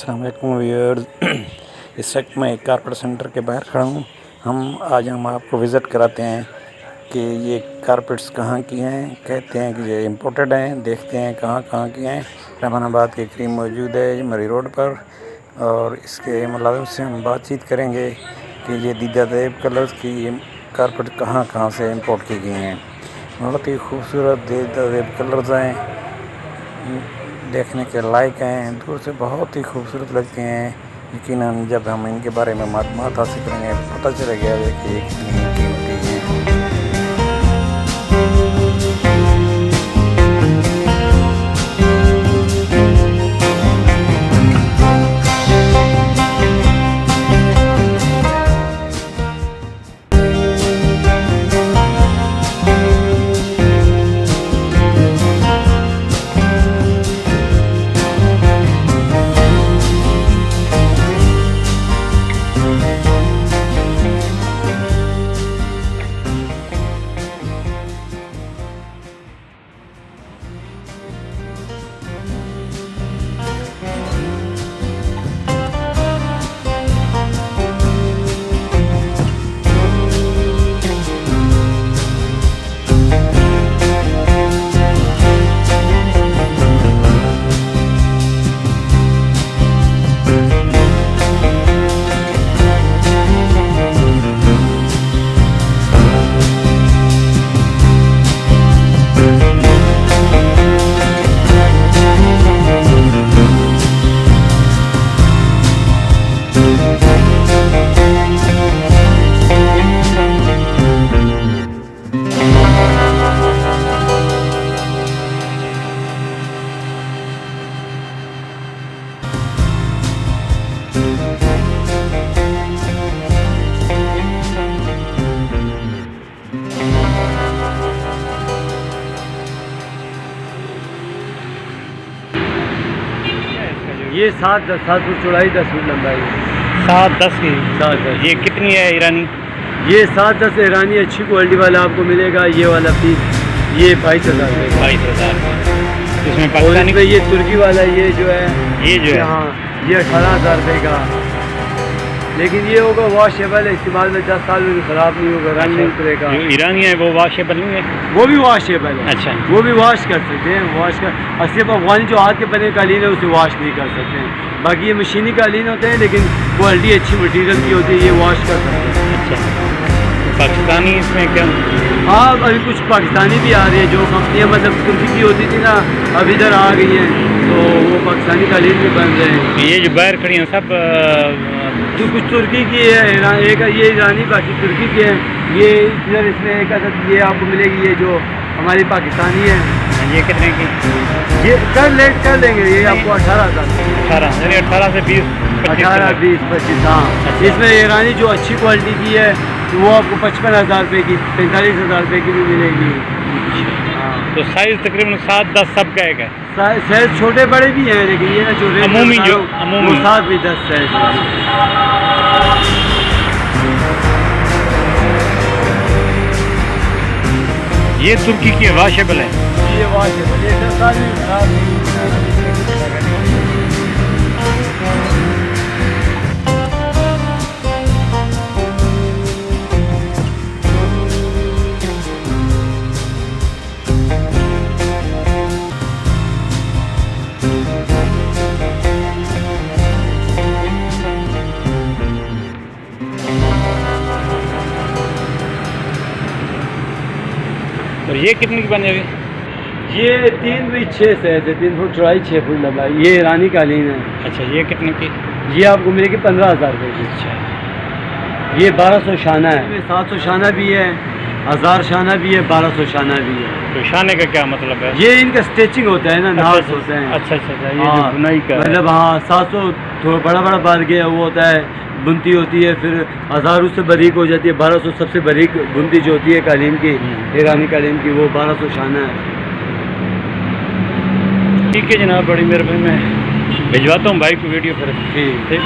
अस्सलाम वालेकुम व्यूअर्स। इस वक्त मैं एक कारपेट सेंटर के बाहर खड़ा हूँ। हम आपको विज़िट कराते हैं कि ये कारपेट्स कहाँ की हैं। कहते हैं कि ये इम्पोर्टेड हैं। देखते हैं कहाँ की हैं। रहमानाबाद के करीब मौजूद है मरी रोड पर, और इसके मुलाजिम से हम बातचीत करेंगे कि ये दीदादेब कलर्स की ये कारपेट कहाँ से इम्पोर्ट की गई हैं। बहुत ही खूबसूरत दीदादेब कलर्स हैं, देखने के लायक हैं। दूर से बहुत ही खूबसूरत लगते हैं। यकीनन जब हम इनके बारे में मालूमात हासिल करेंगे पता चलेगा कि ये कितनी कीमती हैं। ये 7 फुट चौड़ाई 10 फुट लंबाई है। 7-10 की 7-10। ये कितनी है ईरानी? ये 7-10 ईरानी अच्छी क्वालिटी वाला आपको मिलेगा। ये वाला पीस ये 22,000 का। 22,000। इसमें और पाकिस्तानी इसमें ये तुर्की वाला ये जो है हाँ ये 18,000 रुपये का। लेकिन ये होगा वॉशेबल है, इस्तेमाल में 10 साल में भी ख़राब नहीं होगा, रंग नहीं उतरेगा। जो ईरानी है वो वॉशेबल नहीं है? वो भी वॉशेबल है। अच्छा, वो भी वॉश कर सकते हैं। वॉश कर सिर्फ अफगानी जो हाथ के बने कालीन है उसे वॉश नहीं कर सकते हैं। बाकी ये मशीनी कालीन होते हैं, लेकिन क्वालिटी अच्छी मटेरियल की होती है, ये वॉश कर सकते हैं। अच्छा, पाकिस्तानी इसमें क्या? हाँ, अभी कुछ पाकिस्तानी भी आ रही है। जो कंपनियाँ मतलब तुर्की की होती थी ना, अब इधर आ गई हैं, तो वो पाकिस्तानी कालीन भी बन रहे हैं। ये जो बाहर खड़ी हैं सब जो कुछ तुर्की की है, एक ये ईरानी, बाकी तुर्की की है। ये इधर इसमें एक अदद ये आपको मिलेगी, ये जो हमारी पाकिस्तानी है। ये कितने की? ये कर लेंगे ये आपको 18,000। 18 से 20, 18, 20, 25। हाँ, अच्छा। इसमें ईरानी जो अच्छी क्वालिटी की है तो वो आपको 55,000 रुपये की, 45,000 रुपये की भी मिलेगी। हाँ, तो साइज़ तकरीबन 7-10 सब का है? साइज छोटे बड़े भी हैं, लेकिन ये ना जो रेट अमूमी बता जो रहा हूँ, अमूमी वो 7 भी 10 साइज है। ये तुर्की की वॉशेबल है। ये वॉशेबल, ये 10 साल में खराब नहीं होगा। और ये कितने की बन जाएगी? ये 3 बाई 6 से है, 3 फुट चौड़ाई, 6 फुट लंबाई। ये ईरानी कालीन है। अच्छा, ये कितने की? ये आपको मिलेगी 15,000 रुपये की। अच्छा, ये 1200 शाना है। 700 शाना भी है, 1000 शाना भी है, 1200 शाना भी है। तो शाने का क्या मतलब है? ये इनका स्टिचिंग होता है ना, नाज अच्छा, होते हैं। अच्छा, ये हाँ, जो बुनाई का मतलब हाँ, 700 थोड़ा बड़ा बार गया वो होता है, बुनती होती है। फिर 1000 उससे बारीक हो जाती है। 1200 सबसे बारीक बुनती जो होती है कालीन की, ईरानी कालीन की, वो 1200 शाना है। ठीक है जनाब, बड़ी मेहरबानी। मैं भिजवाता हूँ भाई को वीडियो फिर। ठीक।